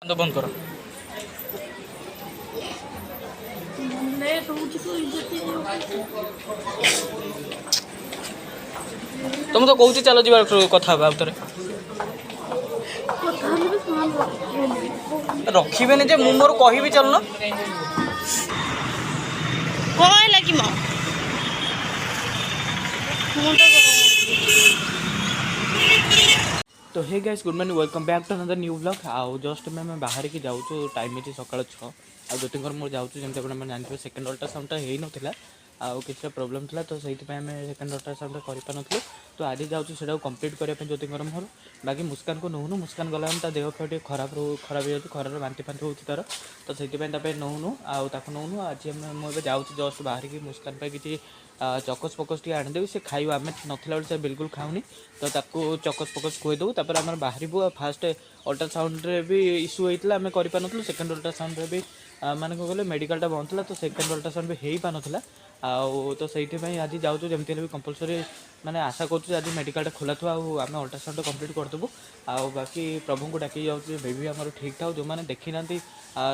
तो बंद करो। तुम तो कौच चलो जी कथा रखिबे जे मु मोर कहबी चलना कौन है कि मां तो hey guys good morning welcome back to another new blog. आउ जस्ट मैं बाहर की जाऊँ टाइम है सकाल 6 आ ज्योतिंकर मोर जाऊँ जमी आप जानते सेकेंड अल्ट्रासाउंड हो नाला आउ कि प्रोब्लेम था तो सही आम सेकेंड अल्ट्रासाउंड कर तो आज जाऊँ कंप्लीट करने ज्योतिंकर मोर बाकी मुस्कान को नौनु मुस्कान गला देह फे खराब खराब हो जाए खरार बांति फांति हो तार तो से नौनु आउ नौनु आज मुझे जाऊँ जस्ट बाहर की मुस्कान किसी चकस पकस टी आनीदेवी से खाइब आम नाला से बिल्कुल खाऊनी तो चकस पकस खुएदेव तापर आम बाहर फास्ट अल्ट्रासाउंड भी इश्यू होता है आम करूँ सेकेंड अल्ट्रासाउंड भी माने कौन मेडिकलटा बंद था तो सेकेंड अल्ट्रासाउंड भी हो पान आउ तो से आज जाऊँ जमी भी कंपलसरी मैंने आशा करूँ आज मेडिकलटा खोला था आम अल्ट्रासाउंड कंप्लीट करदेबू आउ बाकी प्रभु को डाक जाऊँ बेबी आम ठीक था जो मैंने देखी ना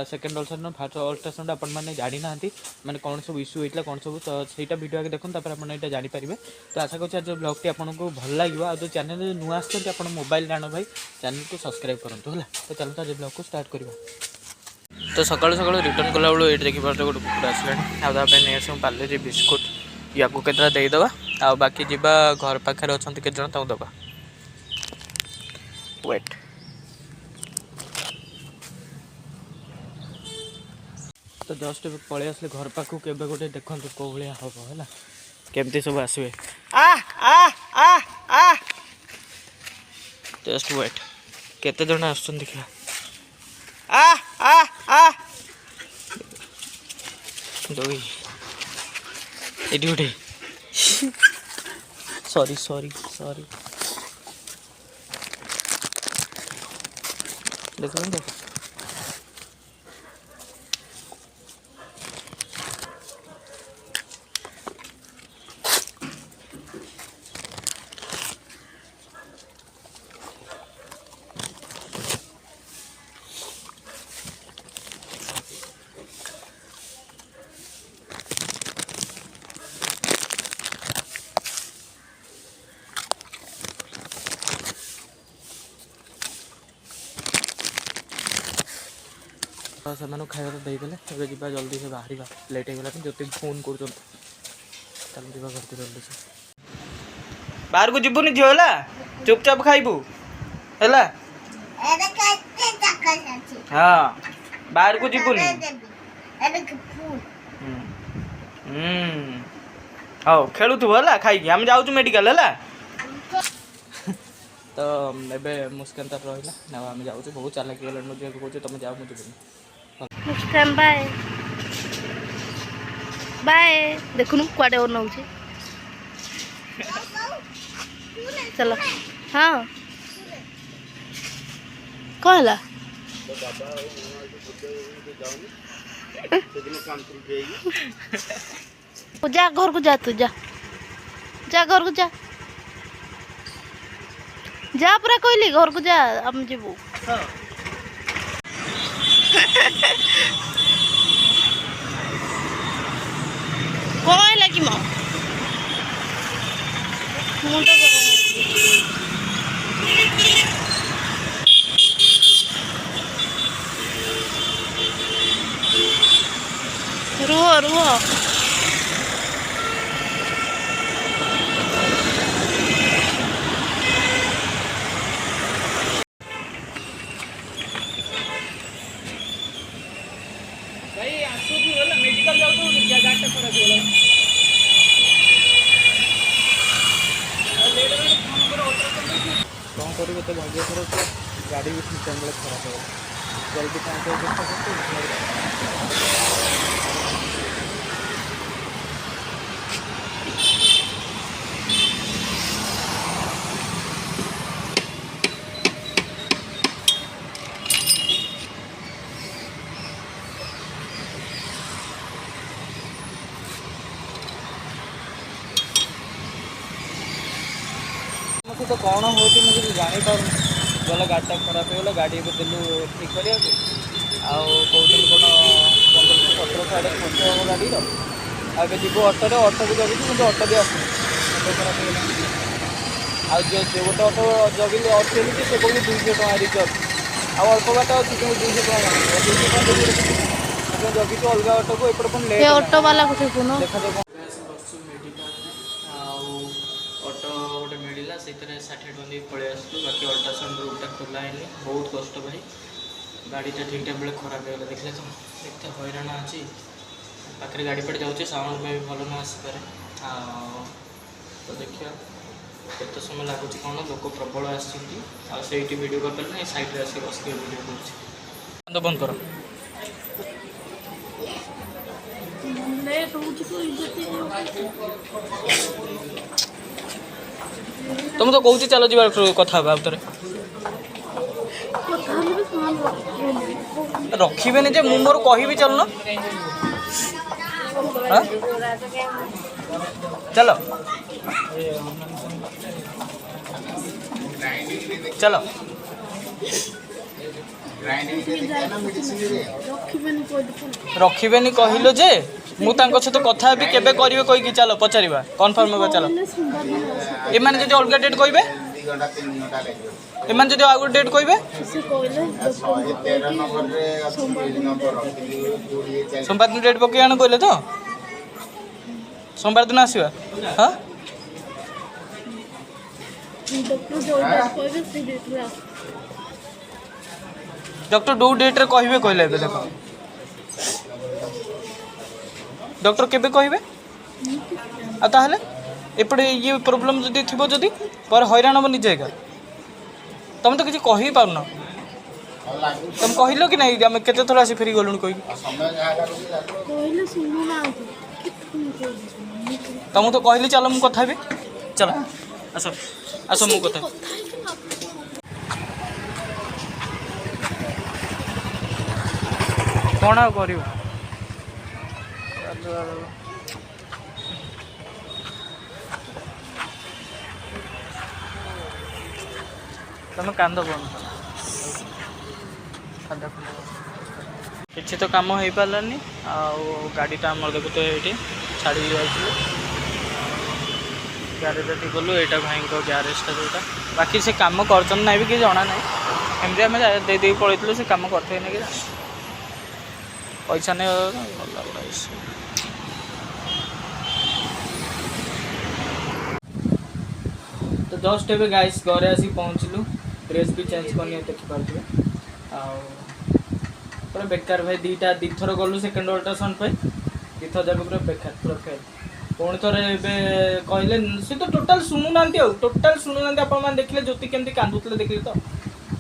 सेकेंड अल्ट्रासाउंड फास्ट अल्ट्रासाउंड आप जानी ना मैंने कौन सब इश्यू होता कौन सब तो सहीटा वीडियो आगे देखो तापर आप जानीपारे तो आशा करूँ आज ब्लॉगटी आपको भल लगे आज चैनल नुआ आप मोबाइल जान भाई चैनल को सब्सक्राइब करूँ है तो चलते आज ब्लॉग को स्टार्ट करवा। तो सकाल सकाल रिटर्न कला बेलू ये देखिए गोटे कुकुर आसला नहीं आस पार्ले बिस्कुट या केतटा देदेवा आ बाकी जीवा घर पाखे अच्छा के दबा वेट तो जस्ट पलि आसले घर पाखु के गोटे देखो कौ भाया हम है केमती सब आसवे जस्ट वेट केते जन आस देखा दुई ये गोटे सॉरी सॉरी सॉरी देखो देख से खाया तो देदेले ଏବେ ଯିବା जल्दी से बाहर लेट हो गला ज्योति फोन कर घर को जल्दी से बाहर को जीवनी झील है चुपचाप खाइबू है हाँ बाहर को जीवनी हाँ खेलुव है खाई आम जाऊँ मेडिकल है तो ए मुस्कान तार रहा आम जाऊँ बहुत चालाक गला मुझे कहे तुम जाओ मुझे मुस्कान बाय बाय देखुनु कुआडे और नौचे चलो हाँ कौन है जा घर को जा तू जा जा घर को जा जा पूरा कहली घर को जा हम जीवु कौन है कि मां मुंडा रुहो रुहो भाई आसु भी होला मेडिकल जाऊ तो क्या गाड़ी खराब होला लेट में फोन करो अल्ट्रासाउंड कौन करिवे तो भाग्य करो गाड़ी भी ठीक टाइम में खराब हो जल्दी पहुंचे चेष्टा करते तो कौन हो मुझे जानी पारूँ गला गाड़ीटा खराब हो गला गाड़ी एवं देलु ठीक करा कहते कौन 1500 1700 खर्च हम गाड़ीर आगे जीव अटोरे अटो भी जगुଛୁ କିନ୍ତୁ ଅଟो भी आसुନି मुंड खराब हो गला जो गोटे अटो जगिले अच्छे से कौन 200 टଙ୍କା रिजर्व अल्प बाट अच्छी कि 200 टଙ୍କା 200 टଙ୍କା जगिଛୁ अलग अटो को एपटे पुणी लेट ऑटो वाला को सुनो देखा जाए अटो गोटे मिलला से 60 टଙ୍କା दे पड़े आसलु बाकी अल्ट्रासाउंड रूमटा खोला है बहुत कष्ट भाई गाड़ीटा ठीक टाइम बेले खराब हो गला देखले तो देखते हैरान अच्छी पाखे गाड़ी पड़ जाऊँगी साउंड में भी भल न आसपे तो देखिए केत समय लगुच कौन लोक प्रबल आसटी वीडियो करते ना साइड आस बस वीडियो कर बंद कर तुम तो कौच चलो जी कथा भितर रखिबे जे मु मोर कहि चलना हाँ? चलो चलो रखिबेनी कहलो जे मु तांको सहित कथा भी केबे करिवे कोई की चलो पचारिबा कन्फर्म होगा चलो एमान जदि अलग डेट कहबे एमान जदि आगु डेट कहबे सोमवार दिन डेट पकई आण कहले तो सोमवार दिन आसीबा हां डॉक्टर दो डेट रे कहबे कहले बे देखो डॉक्टर केबे कहबे आ ताहले एपटे ये प्रॉब्लम जदि थिबो जदि पर हैरान हम निजे का तुम तो किसी कहि पारन तुम कहलो कि नहीं आम केते थोड़ा आसी फेरी गलुन कहि तुम तो कहली चलो मु कथा भी चलो आस आस मु कथा कौन आ कर तुम कांद कौन किसी तो कम हो पारानी गाड़ीटा आम देखु तो ये छाड़ी जाइए ग्यारेज गलु यहाँ भाई ग्यारेजटा जोटा बाकी से कम कर ना भी कि जना ना एमती आम दे पलू से कम करते कि पैसा नहीं गला तो जस्ट एवं गाइस घरे आसी पहुँचलु ड्रेस भी चेंज करनी देखिपे पूरा बेकार भाई दी थर गलु सेकेंड अल्ट्रासाउंड पे दी थर जाक पूरा बेकार पूरा फेल पुणी थे कहले सी तो टोटाल शुणुना टोटाल शुणुना आप देखिले ज्योति केमती कांदुले देखिले तो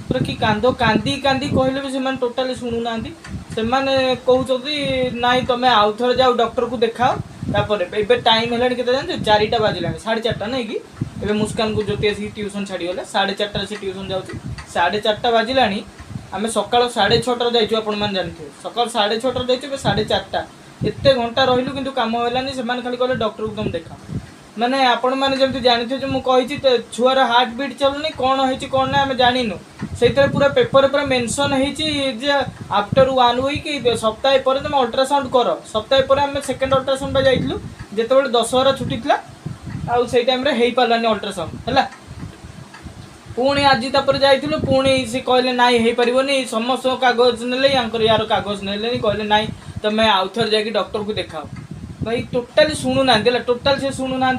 पूरा कि कांदी कांदी कहले भी से टोटाली शुणुना से कहते नाई तुम आउ थे जाओ डॉक्टर को देखाओ तापर ए टाइम है के जान 4टा बाजिला 4:30 नहीं कि एवं मुस्कान को ज्योति आसिक ट्यूशन छाड़ीगले 4:30 से ट्यूशन जाऊँगी 4:30 बाजिला आम सका 6:30 जाइए आप जानते सका 6:30 जाइए 4:30 एत घंटा रही कि कम होलानी से खाली कहले डॉक्टर को तुम देखा माने आपण मैंने जमी जानते जो मुझे छुआर हार्ट बीट चलुनी कौन होती कौन ना आम जानू से पूरा पेपर पूरा मेंशन हो आफ्टर 1 वीक सप्ताह पर तुम अल्ट्रासाउंड कर सप्ताह पर आम सेकेंड अल्ट्रासाउंड जाइलु जिते 10 छुट्टी थी आउ से टाइम हो पारानी अल्ट्रासाउंड है पुणी आज तापर जाइलु पुणी सी कहले नाई हो पारनी समस्त कागज ने यार कागज ने कहले नाई तुम आउ थे जाकि डॉक्टर को देखाओ भाई टोटाली शुणुना टोटाल से शुणुना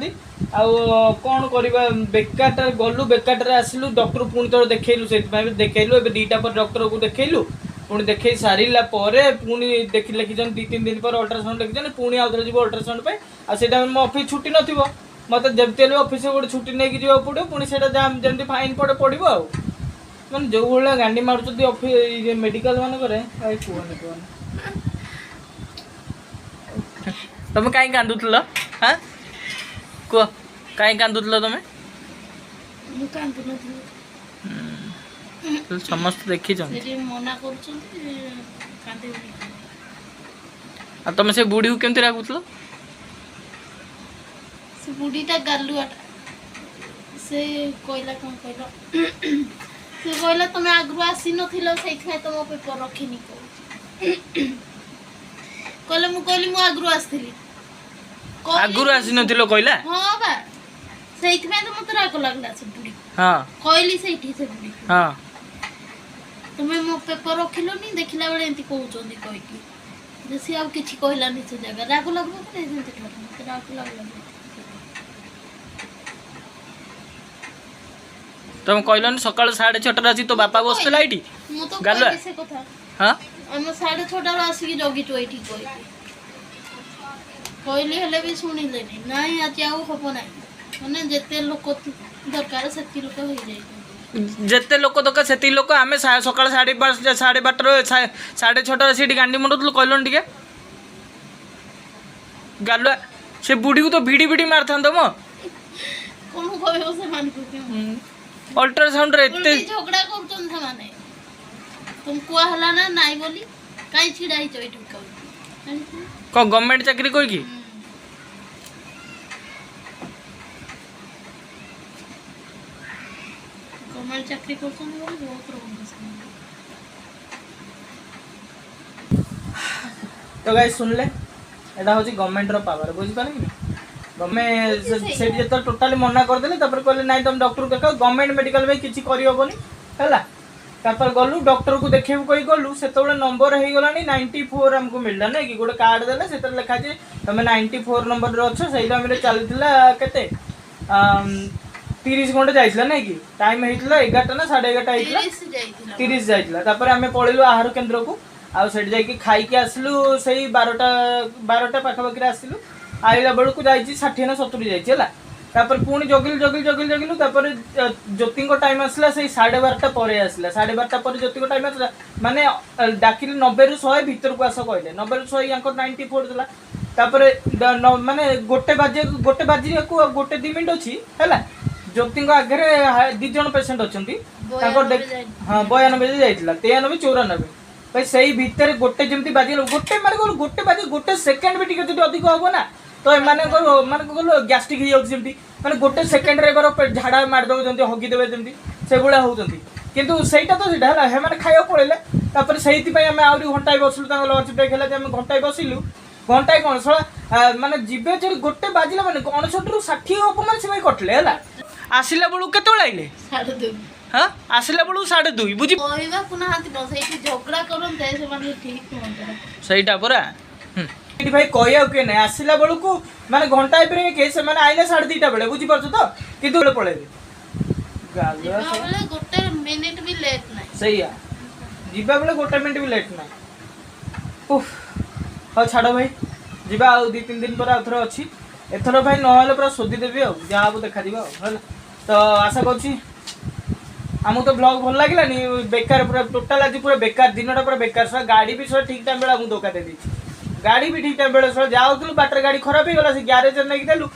कौन करवा बेकारटार गलु बेकारटार आसलु डॉक्टर पुणी थोड़ा देखलु से देखलु ए 2टा पर डॉक्टर को देखलु पुणी देखे सारा पुणी देख लिखी 2-3 दिन पर अल्ट्रासाउंड लिखी पुणी आउ थे जी अल्ट्रासाउंड पे आ मो ऑफिस छुट्टी नथिबो मत जमती ऑफिस गोटे छुट्टी नहीं जा पड़ो पुणी से जमी फाइन पड़े पड़ो आ मैंने जो भाई गांडी मारुँच ऑफिस मेडिकल मानक कहनी कहनी तुम कहीं कांदुल हाँ कह कहीं कांदुल तुम समस्त देखी तुम से बुढ़ी को केमती रागुल बुढ़ीटा गालुआटा से कहला कौन कहला से कहला तुम आगु आसी नथिलो सेइथै तुम पेपर रखिनी कहले मु कहली मु आगु आस्थिली आगुरु आसी नथिलो कहला हां बा सेइथै तो मत राग लागला से बुढ़ी हां कहली सेठी से बुढ़ी हां तुम मो पेपर रखिलो नी देखिला बेले एंती कहउचंदी कहि कि जैसे अब किछि कहला नी से जगह राग लागबो कि नहीं सेंती ठोर मत राग लागला तुम कहलन सकाळ 6:30 आसी तो बापा बसतला एठी मु तो गालुआ? कहली से कथा हां हम 6:30 आसी कि जगी तो एठी कहली हेले भी सुनिले नी नाही आज आउ हबो नाही माने जेते लोक दरकार सेती लोक होई जाई जेते लोक दरकार सेती लोक आमे सकाळ 12:30 6:30 सीटी गांडी मुंडतलु कहलन टिके गालुआ से बुढ़ी को तो भिड़ी भिड़ी मारथांदो मो कोन कहबो से मान को अल्ट्रासाउंड रे एते झगड़ा करतन से माने तुम को हला ना नाही बोली काई छिड़ाई चोई ठुका को गवर्नमेंट चाकरी कोई की गवर्नमेंट चाकरी करतन बोली बहुत रोग तो गाइस सुन ले एटा होची गवर्नमेंट रो पावर बुझी पाले कि गवर्नमेंट से जे टोटली मना कर देले तपर कहले नाही तुम डॉक्टर के कहो गवर्नमेंट मेडिकल में किछि करि होबनी हला तापर गलु डॉक्टर को देखेब कोई गलु से तोळे नंबर हे गलानी 94 हमको मिलला नै कि गोटे कार्ड देले से तर लिखा जे तमे 94 नंबर रे अछो सेइला मेरे चलतिला केते 30 घंटे जाइछला नै कि टाइम हेइतला 11 ना 11:30 हेइतला 30 जाइछला तापर हमें पळिलु आहार केंद्र को आ सेठ जाई कि खाई के आसलु सेई 12टा पाखा पाखी आसलु आइला बेलू को जाइछि 60 ना 70 जाइछि हला तापर पुणी जगिलु तापर ज्योति को टाइम आसला से 12:30 पर आसला 12:30 पर ज्योति को टाइम आसला माने डाकिल 90 रु 100 भीतर को आस कहले 90 रु 100 यांको 94 देला तापर माने गोटे बाजी को गोटे 2 मिनिट अछि हला ज्योति को आगे 2 जन पेशेंट अछंती ताको हां 92 बजे जाइतला 93 94 भाई सही भीतर गोटे जेमती बाजी गोटे माने गोटे बाजी गोटे सेकंड भी टिके अधिक होबो ना तो माने को गैस्ट्रिक हो जाउछ जेमती माने गोटे सेकंड रे बर झाड़ा मार दो जंती हगी देबे जेमती से गुला होउचंती किंतु सेटा तो सेटा हला हे माने खाइयो पळेले तापर सेहिति पय हम आउरी घंटाय बसलु ता लंच ब्रेक हला जे हम घंटाय बसिलु घंटाय कोन सळा माने जिबे जे गोटे बाजिला माने 69 रु 60 होबो माने से भाई कटले हला आसिला बळु केतोळ आइले 2:30 हां आसिला बळु 2:30 बुझी कहबा पुना हाथि बसैति झगड़ा करन ते से माने ठीक होंदा सेटा पूरा भाई कहया के नहीं आसला बेलू को माने घंटा पे के से माने आइले 2:30 बेले बुझी परछ तो किदु बेले पळे गालुआ से गोटे मिनिट भी लेट नहीं सही है जिबा बेले गोटे मिनिट भी लेट नहीं उफ हो छाड़ भाई जिबा आ 2-3 दिन पर आथर अछि एथर भाई न होले पूरा सोधी देबी आ जा अब देखा दिबा हला तो आशा करछि हमु तो ब्लॉग भल लागिला नी बेकार पूरा टोटल आज पूरा बेकार दिनटा पूरा बेकार सा गाड़ी भी ठीक टाइम बेला हमु धोखा दे दी गाड़ी भी ठीक टाइम बेले सो जाउतलु बाटर गाड़ी खराब हो गला से गैरेज नै देलु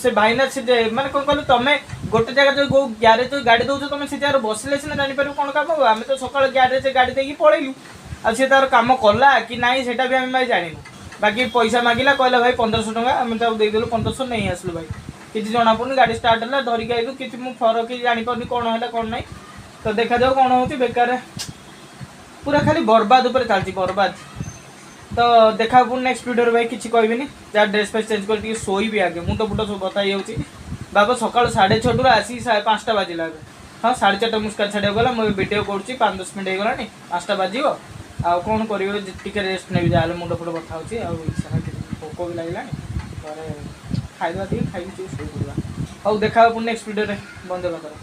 से भाईना से माने कोन कहलु तमे गोटे जगह जो गैरेज गाड़ी दउछ तमे से जगह बसले से जानि पारु कोन काम हो हमें तो सकाळ गैरेज गाड़ी देकी पळेलु आ से तार काम कला कि नाही सेटा भी हम भाई जानिनु बाकी पैसा मागिला कहला भाई 1500 टका हम तो दे देलु 1500 नहीं आसलु भाई किछि जणा पडनु गाड़ी स्टार्ट हला धरि के आइलु किछि मु फरक कि जानि पारनी कोन हला कोन नाही तो देखा जाओ कोन होती बेकार पूरा खाली बर्बाद ऊपर चलती बर्बाद तो देखा पुणी नेक्स्ट वीडियो भाई किसी कहबी जहाँ ड्रेस फेस चेंज कर शोई भी आगे मुंड फुट सब बता जाऊँगी बाबा सका 6:30 आसी 5टा बाजिला हाँ 4:30 मुस्का छाड़ा गला मुझे वीडियो करुँची 5-10 मिनट होगा 5टा बाजिब आ कौन कर रेस्ट नहीं जहाँ मुंड फुट बता होगा भोक भी लगे खाଇବା ଟିକେ ଖାଇକି ଶୋଇ ପଡ଼ିବା। ହଉ ଦେଖା ହେବ ପୁଣି ନେକ୍ସଟ ଭିଡ଼ିଓରେ। ବନ୍ଦେ ମାତରମ୍।